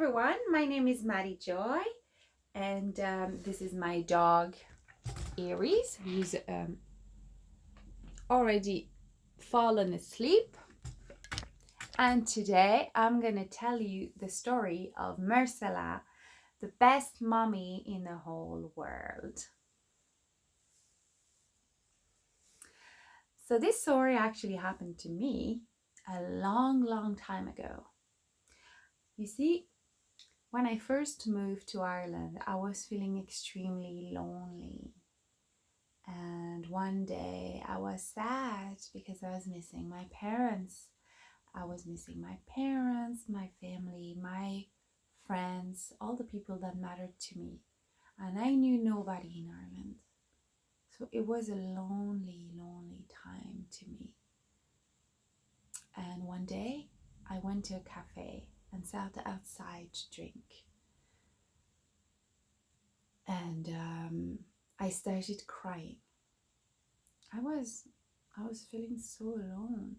everyone, my name is Maddie Joy, and this is my dog Aries, who's already fallen asleep. And today I'm gonna tell you the story of Mircella, the best mommy in the whole world. So this story actually happened to me a long time ago. You see, when I first moved to Ireland, I was feeling extremely lonely. And one day I was sad because I was missing my parents. I was missing my parents, my family, my friends, all the people that mattered to me. And I knew nobody in Ireland. So it was a lonely time to me. And one day I went to a cafe and sat outside to drink. And I started crying. I was feeling so alone.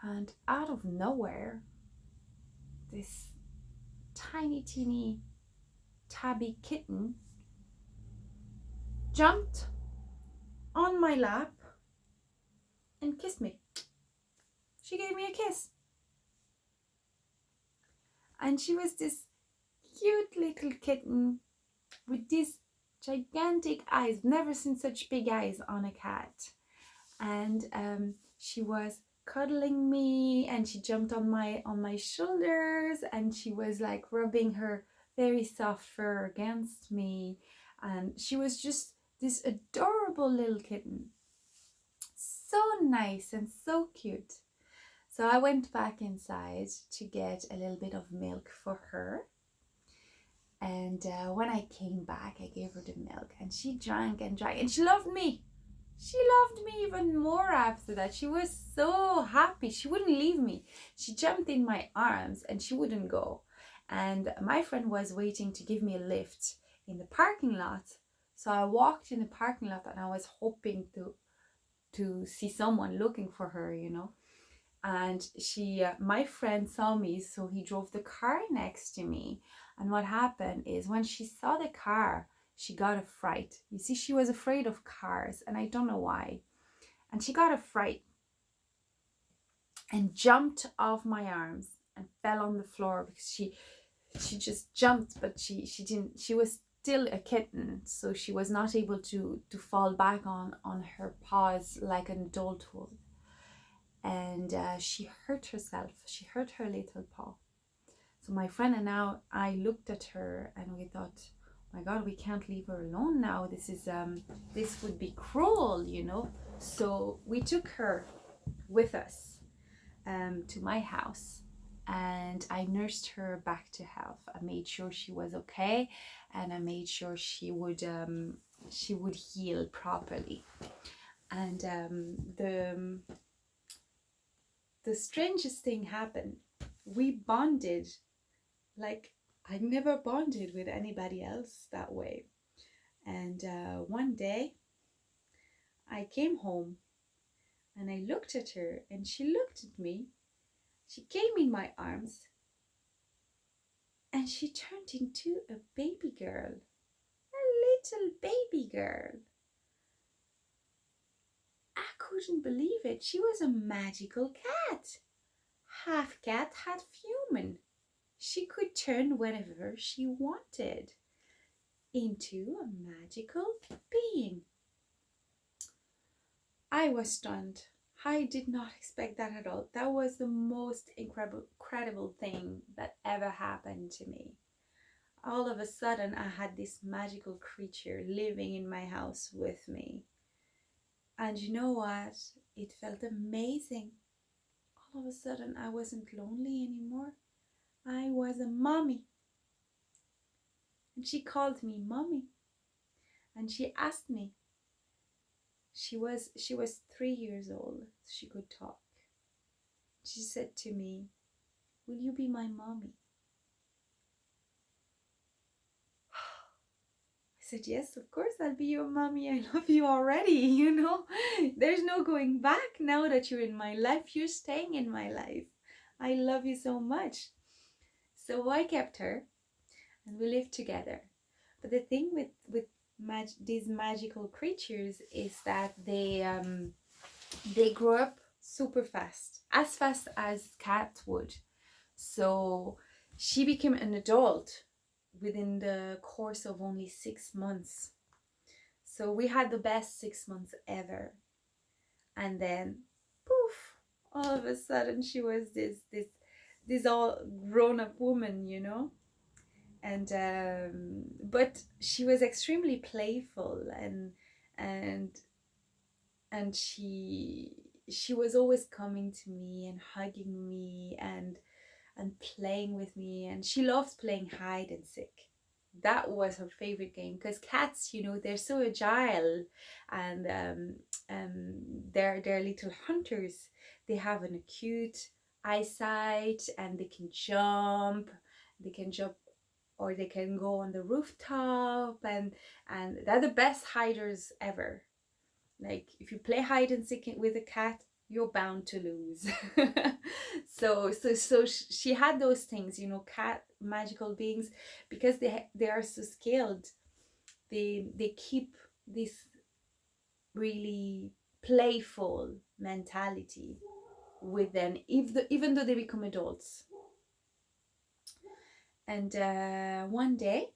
And out of nowhere, this tiny, teeny, tabby kitten jumped on my lap and kissed me. She gave me a kiss. And she was this cute little kitten with these gigantic eyes. Never seen such big eyes on a cat. And she was cuddling me, and she jumped on my shoulders, and she was like rubbing her very soft fur against me, and she was just this adorable little kitten, so nice and so cute. So I went back inside to get a little bit of milk for her, and when I came back I gave her the milk, and she drank and drank, and she loved me. She loved me even more after that. She was so happy. She wouldn't leave me. She jumped in my arms and she wouldn't go. And my friend was waiting to give me a lift in the parking lot. So I walked in the parking lot and I was hoping to see someone looking for her, you know. And my friend saw me, so he drove the car next to me. And what happened is, when she saw the car, she got a fright. You see, she was afraid of cars, and I don't know why. And she got a fright and jumped off my arms and fell on the floor, because she just jumped, but she didn't. She was still a kitten, so she was not able to fall back on her paws like an adult would. And she hurt herself. She hurt her little paw. So my friend and I looked at her and we thought, my God, we can't leave her alone now. This would be cruel, you know. So we took her with us to my house, and I nursed her back to health. I made sure she was okay, and I made sure she would heal properly. And the strangest thing happened. We bonded like I never bonded with anybody else that way. And one day I came home and I looked at her and she looked at me. She came in my arms and she turned into a baby girl, a little baby girl. I couldn't believe it. She was a magical cat, half cat, half human. She could turn whenever she wanted into a magical being. I was stunned. I did not expect that at all. That was the most incredible thing that ever happened to me. All of a sudden, I had this magical creature living in my house with me. And you know what? It felt amazing. All of a sudden, I wasn't lonely anymore. I was a mommy. And she called me mommy. And she asked me. She was 3 years old. She could talk. She said to me, "Will you be my mommy?" I said, "Yes, of course I'll be your mommy. I love you already, you know. There's no going back now that you're in my life. You're staying in my life. I love you so much." So I kept her and we lived together. But the thing with these magical creatures is that they grow up super fast, as cats would. So she became an adult within the course of only 6 months. So we had the best 6 months ever. And then poof, all of a sudden she was this all grown up woman, you know. And but she was extremely playful, and and she was always coming to me and hugging me and playing with me, and she loved playing hide and seek. That was her favorite game, because cats, you know, they're so agile, and they're little hunters. They have an acute eyesight, and they can jump, or they can go on the rooftop, and they're the best hiders ever. Like, if you play hide and seek with a cat, you're bound to lose. So she had those things, you know, cat magical beings, because they are so skilled. They keep this really playful mentality with them, even though they become adults. And one day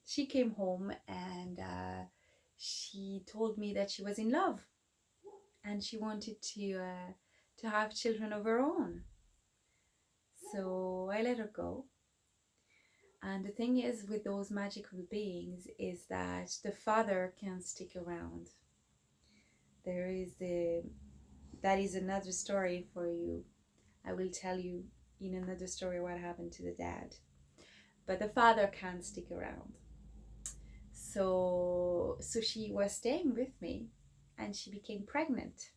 she came home, and she told me that she was in love, and she wanted to have children of her own. So I let her go. And the thing is with those magical beings is that the father can't stick around. That is another story for you. I will tell you in another story what happened to the dad. But the father can't stick around. So she was staying with me, and she became pregnant.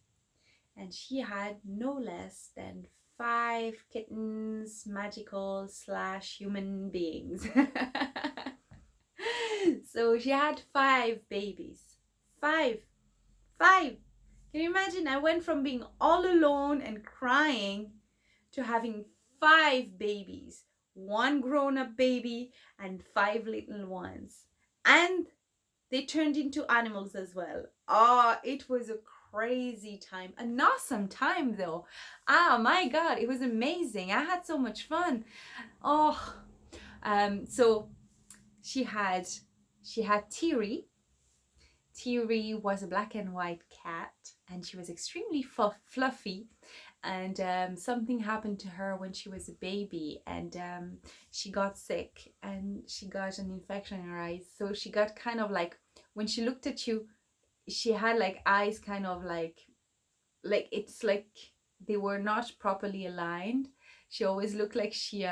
And she had no less than 5 kittens, magical / human beings. So she had 5 babies. 5. 5. Can you imagine? I went from being all alone and crying to having 5 babies. 1 grown-up baby and 5 little ones. And they turned into animals as well. Oh, it was a crazy time. An awesome time though. Oh my God, it was amazing. I had so much fun. Oh, so she had Teary. Teary was a black and white cat, and she was extremely fluffy. And something happened to her when she was a baby, and she got sick, and she got an infection in her eyes. So she got kind of like, when she looked at you, she had like eyes kind of like it's like they were not properly aligned. She always looked like she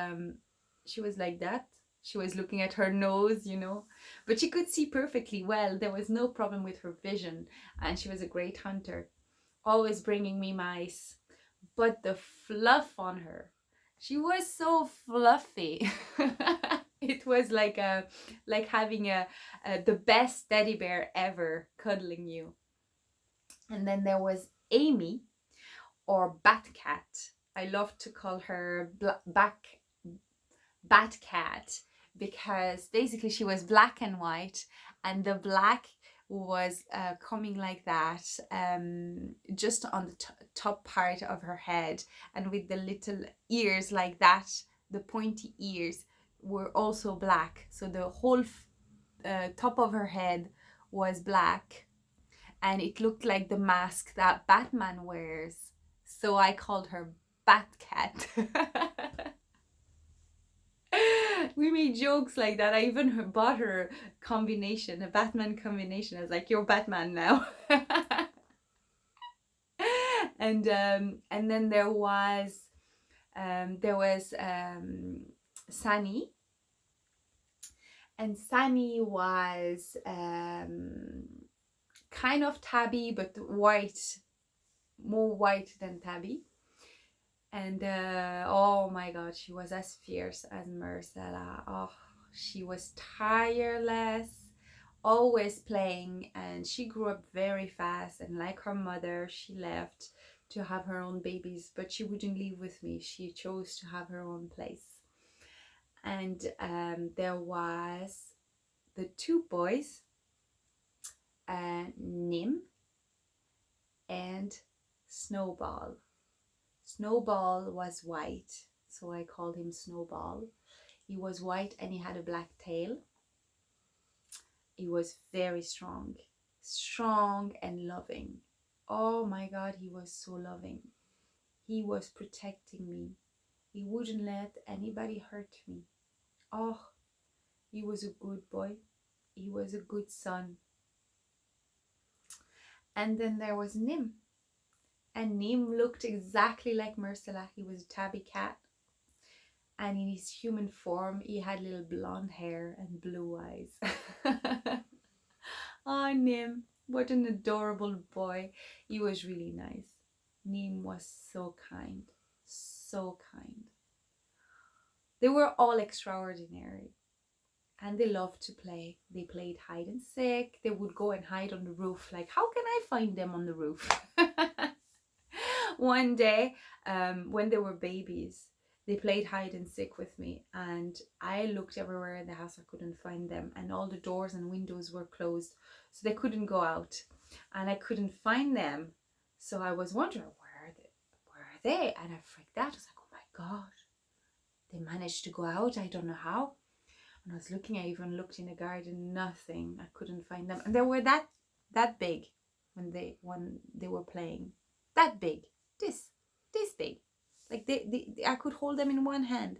was like that. She was looking at her nose, you know, but she could see perfectly well. There was no problem with her vision, and she was a great hunter, always bringing me mice. But the fluff on her, she was so fluffy. It was like having the best teddy bear ever cuddling you. And then there was Amy, or Bat Cat. I love to call her Bat Cat, because basically she was black and white, and the black was coming like that, just on the top part of her head, and with the little ears like that, the pointy ears were also black. So the whole top of her head was black, and it looked like the mask that Batman wears. So I called her Bat Cat. We made jokes like that. I even bought her a Batman combination. I was like, "You're Batman now." And then there was Sunny, and Sunny was kind of tabby, but white, more white than tabby. And oh my God, she was as fierce as Mircella. Oh, she was tireless, always playing, and she grew up very fast. And like her mother, she left to have her own babies, but she wouldn't live with me. She chose to have her own place. And there was the two boys, Nim and Snowball. Snowball was white, so I called him Snowball. He was white and he had a black tail. He was very strong, strong and loving. Oh my God, he was so loving. He was protecting me. He wouldn't let anybody hurt me. Oh, he was a good boy. He was a good son. And then there was Nim. And Nim looked exactly like Mircella. He was a tabby cat. And in his human form, he had little blonde hair and blue eyes. Oh, Nim, what an adorable boy. He was really nice. Nim was so kind, so kind. They were all extraordinary and they loved to play. They played hide and seek. They would go and hide on the roof. Like, how can I find them on the roof? One day, when they were babies, they played hide and seek with me, and I looked everywhere in the house. I couldn't find them, and all the doors and windows were closed, so they couldn't go out, and I couldn't find them. So I was wondering, where are they? And I freaked out. I was like, oh my God, they managed to go out. I don't know how. And I was looking. I even looked in the garden. Nothing. I couldn't find them, and they were that big when they were playing. That big. This big. Like I could hold them in one hand.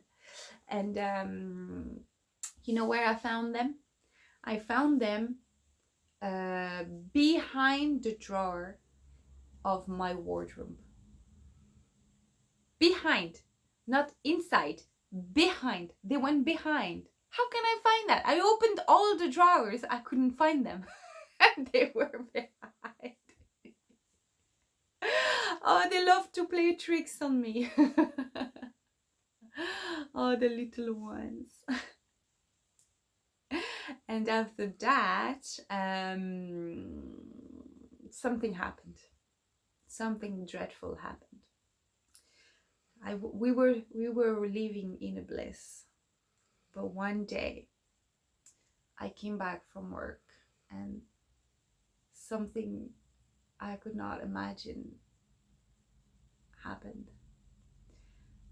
And you know where I found them? I found them behind the drawer of my wardrobe. Behind, not inside, behind. They went behind. How can I find that? I opened all the drawers. I couldn't find them. And they were behind. Oh, they love to play tricks on me. Oh, the little ones. And after that, something happened. Something dreadful happened. We were living in a bliss, but one day I came back from work and something I could not imagine happened.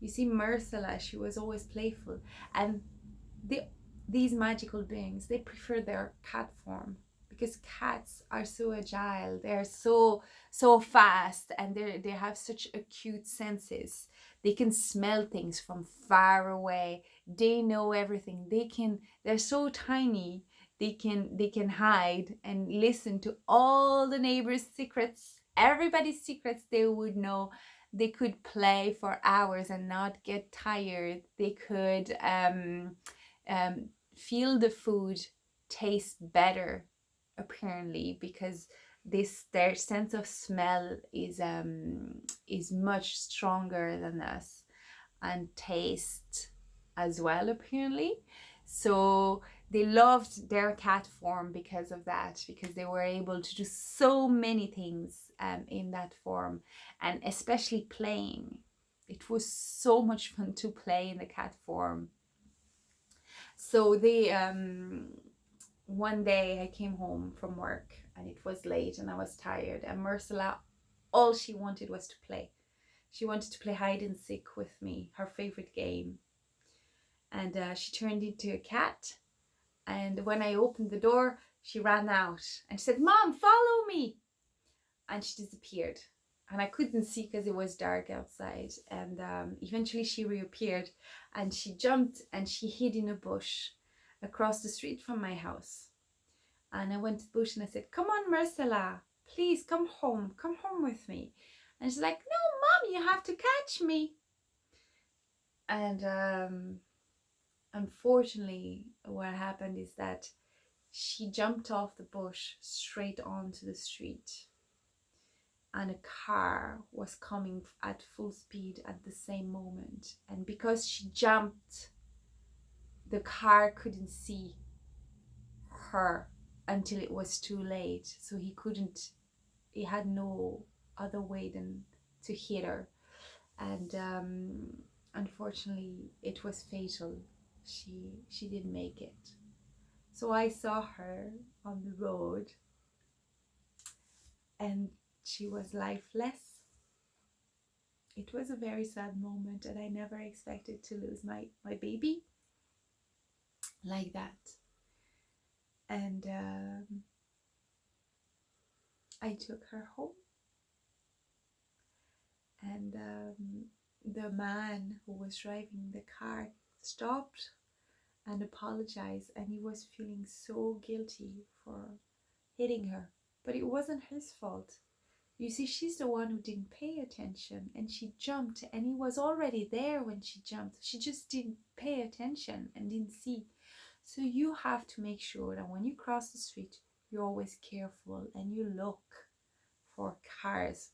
You see, Mircella, she was always playful, and these magical beings, they prefer their cat form because cats are so agile. They're so fast, and they have such acute senses. They can smell things from far away. They know everything. They're so tiny. They can hide and listen to all the neighbors' secrets, everybody's secrets. They would know. They could play for hours and not get tired. They could feel the food taste better, apparently, because their sense of smell is much stronger than us, and taste as well, apparently. So they loved their cat form because of that, because they were able to do so many things in that form, and especially playing. It was so much fun to play in the cat form. So one day I came home from work and it was late and I was tired, and Mircella, all she wanted was to play. She wanted to play hide and seek with me, her favorite game. And she turned into a cat. And when I opened the door, she ran out and she said, "Mom, follow me." And she disappeared. And I couldn't see because it was dark outside. And eventually she reappeared and she jumped and she hid in a bush across the street from my house. And I went to the bush and I said, "Come on, Mircella, please come home with me." And she's like, "No, Mom, you have to catch me." And unfortunately, what happened is that she jumped off the bush straight onto the street, and a car was coming at full speed at the same moment. And because she jumped, the car couldn't see her until it was too late. So he had no other way than to hit her. And unfortunately, it was fatal. she didn't make it. So I saw her on the road, and she was lifeless. It was a very sad moment, and I never expected to lose my baby like that. And I took her home, and the man who was driving the car stopped and apologized, and he was feeling so guilty for hitting her, but it wasn't his fault. You see, she's the one who didn't pay attention, and she jumped, and he was already there when she jumped. She just didn't pay attention and didn't see. So you have to make sure that when you cross the street, you're always careful and you look for cars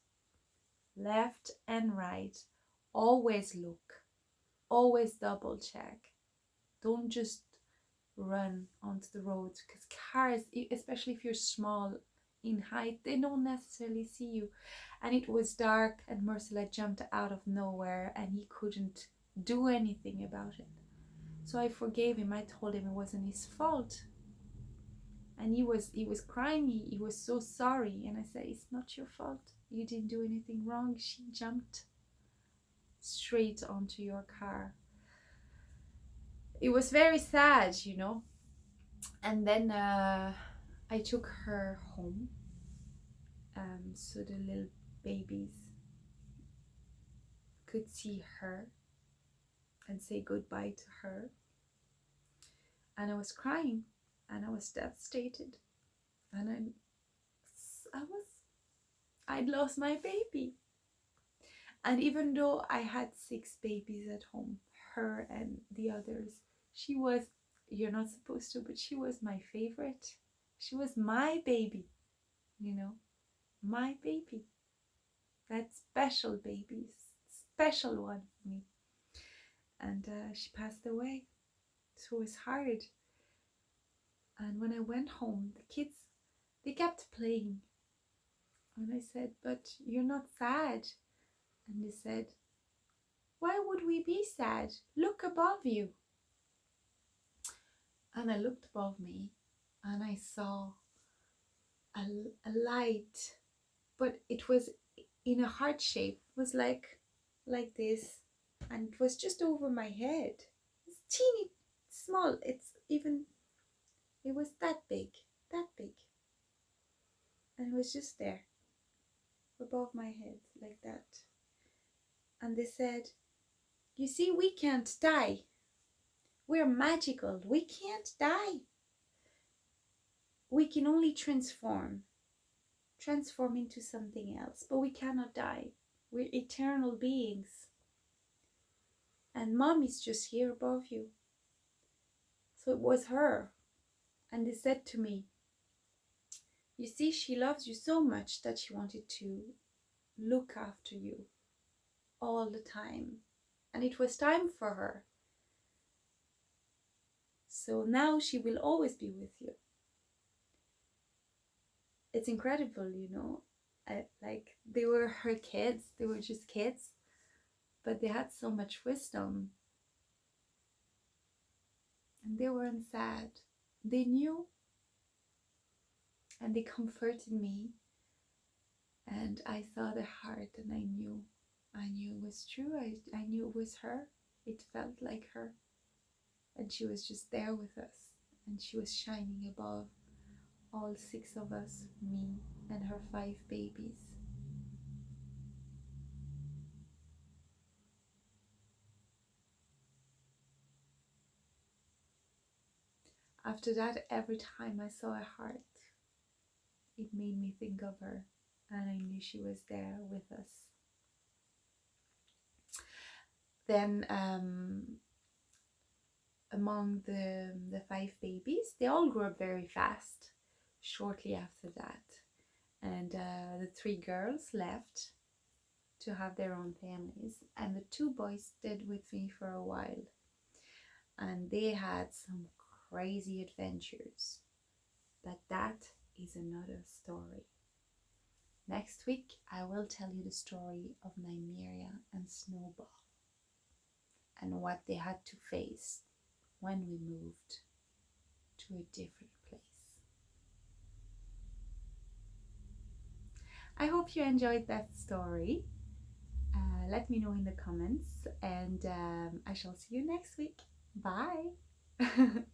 left and right. Always look, always double check. Don't just run onto the roads, because cars, especially if you're small in height, they don't necessarily see you. And it was dark, and Mircella jumped out of nowhere, and he couldn't do anything about it. So I forgave him. I told him it wasn't his fault, and he was crying. He was so sorry, and I said, it's not your fault, you didn't do anything wrong. She jumped straight onto your car. It was very sad, you know. And then I took her home, so the little babies could see her and say goodbye to her. And I was crying, and I was devastated, and I'd lost my baby. And even though I had 6 babies at home, her and the others, she was, you're not supposed to, but she was my favorite. She was my baby, you know, my baby. That special baby, special one for me. And she passed away, so it was hard. And when I went home, the kids, they kept playing. And I said, but you're not sad. And they said, why would we be sad? Look above you. And I looked above me, and I saw a light, but it was in a heart shape. It was like this, and it was just over my head. It's teeny small. It was that big, and it was just there above my head like that. And they said, you see, we can't die. We're magical. We can't die. We can only transform into something else, but we cannot die. We're eternal beings. And Mommy's just here above you. So it was her. And they said to me, you see, she loves you so much that she wanted to look after you all the time. And it was time for her. So now she will always be with you. It's incredible, you know. Like, they were her kids. They were just kids. But they had so much wisdom. And they weren't sad. They knew. And they comforted me. And I saw the heart, and I knew it was true. I knew it was her. It felt like her. And she was just there with us. And she was shining above all 6 of us, me and her 5 babies. After that, every time I saw a heart, it made me think of her, and I knew she was there with us. Then among the 5 babies, they all grew up very fast shortly after that. And the 3 girls left to have their own families, and the 2 boys stayed with me for a while. And they had some crazy adventures, but that is another story. Next week I will tell you the story of Nymeria and Snowball and what they had to face when we moved to a different place. I hope you enjoyed that story. Let me know in the comments, and I shall see you next week. Bye.